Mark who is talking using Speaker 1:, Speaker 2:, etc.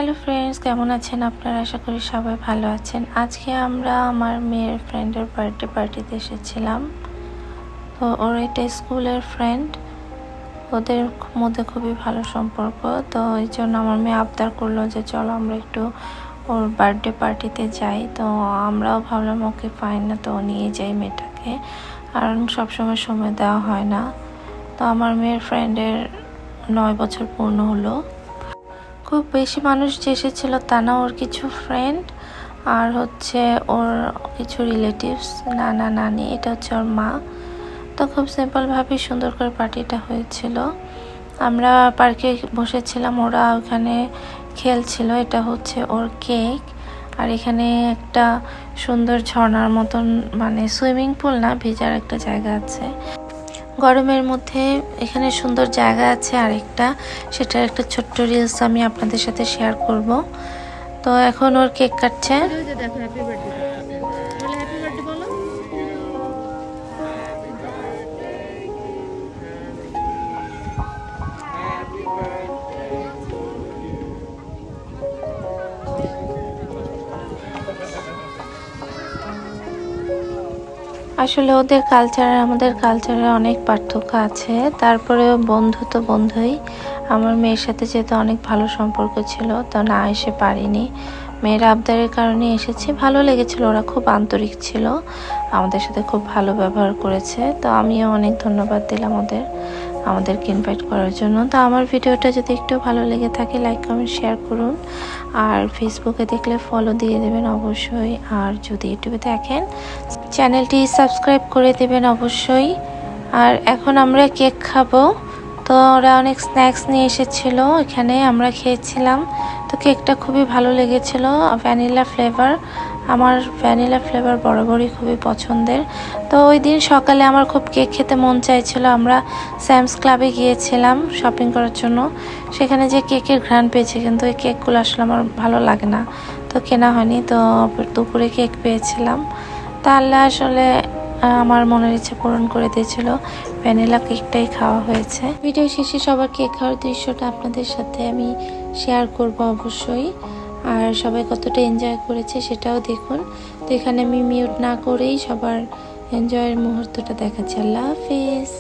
Speaker 1: Hello friends, কেমন আছেন আপনারা? আশা করি সবাই ভালো আছেন। আজকে আমরা আমার মেয়ের ফ্রেন্ডের বার্থডে পার্টিতে এসেছিলাম। তো ওর এটা স্কুলের ফ্রেন্ড, ওদের মধ্যে খুবই ভালো সম্পর্ক। তো এই জন্য আমার মেয়ে আবদার করলো যে চলো আমরা একটু ওর বার্থডে পার্টিতে যাই। তো আমরাও ভাবলাম ওকে ফাইন, না তো নিয়ে যাই মেয়েটাকে, কারণ সবসময় সময় দেওয়া হয় না। তো আমার মেয়ের ফ্রেন্ডের 9 বছর পূর্ণ হলো। খুব বেশি মানুষ যে এসেছিল তা না, ওর কিছু ফ্রেন্ড আর হচ্ছে ওর কিছু রিলেটিভস, নানা নানি, এটা হচ্ছে ওর মা। তো খুব সিম্পলভাবে সুন্দর করে পার্টিটা হয়েছিল। আমরা পার্কে বসেছিলাম, ওরা ওখানে খেলছিল। এটা হচ্ছে ওর কেক, আর এখানে একটা সুন্দর ঝর্ণার মতন, মানে সুইমিং পুল না, ভেজার একটা জায়গা আছে। গরমের মধ্যে এখানে সুন্দর জায়গা আছে আরেকটা, সেটার একটা ছোট্ট রিলস আমি আপনাদের সাথে শেয়ার করব। তো এখন ওর কেক কাটছে। আসলে ওদের কালচার আর আমাদের কালচারে অনেক পার্থক্য আছে, তারপরেও বন্ধু তো বন্ধুই। আমার মেয়ের সাথে যেহেতু অনেক ভালো সম্পর্ক ছিল, তো না এসে পারিনি। মেয়ের আবদারের কারণে এসেছি। ভালো লেগেছিল, ওরা খুব আন্তরিক ছিল, আমাদের সাথে খুব ভালো ব্যবহার করেছে। তো আমিও অনেক ধন্যবাদ দিলাম আমাদেরকে ইনভাইট করার জন্য। তো আমার ভিডিওটা যদি একটু ভালো লেগে থাকে, লাইক কমেন্ট শেয়ার করুন, আর ফেসবুকে দেখলে ফলো দিয়ে দেবেন অবশ্যই, আর যদি ইউটিউবে দেখেন চ্যানেলটি সাবস্ক্রাইব করে দেবেন অবশ্যই। আর এখন আমরা কেক খাবো। তো ওরা অনেক স্ন্যাক্স নিয়ে এসেছিল, এখানে আমরা খেয়েছিলাম। তো কেকটা খুবই ভালো লেগেছিল, ভ্যানিলা ফ্লেভার। আমার ভ্যানিলা ফ্লেভার বরাবরই খুবই পছন্দের। তো ওই দিন সকালে আমার খুব কেক খেতে মন চাইছিল। আমরা স্যামস ক্লাবে গিয়েছিলাম শপিং করার জন্য, সেখানে যে কেকের ঘ্রাণ পেয়েছি, কিন্তু ওই কেকগুলো আসলে আমার ভালো লাগে না, তো কেনা হয়নি। তো দুপুরে কেক পেয়েছিলাম। তা আল্লাহ আসলে আমার মনের ইচ্ছে পূরণ করে দিয়েছিল, ভ্যানিলা কেকটাই খাওয়া হয়েছে। ভিডিও শেষে সবার কেক খাওয়ার দৃশ্যটা আপনাদের সাথে আমি শেয়ার করব অবশ্যই, আর সবাই কতটা এনজয় করেছে সেটাও দেখুন। তো এখানে আমি মিউট না করেই সবার এনজয়ের মুহূর্তটা দেখাচ্ছি। আল্লাহ হাফেজ।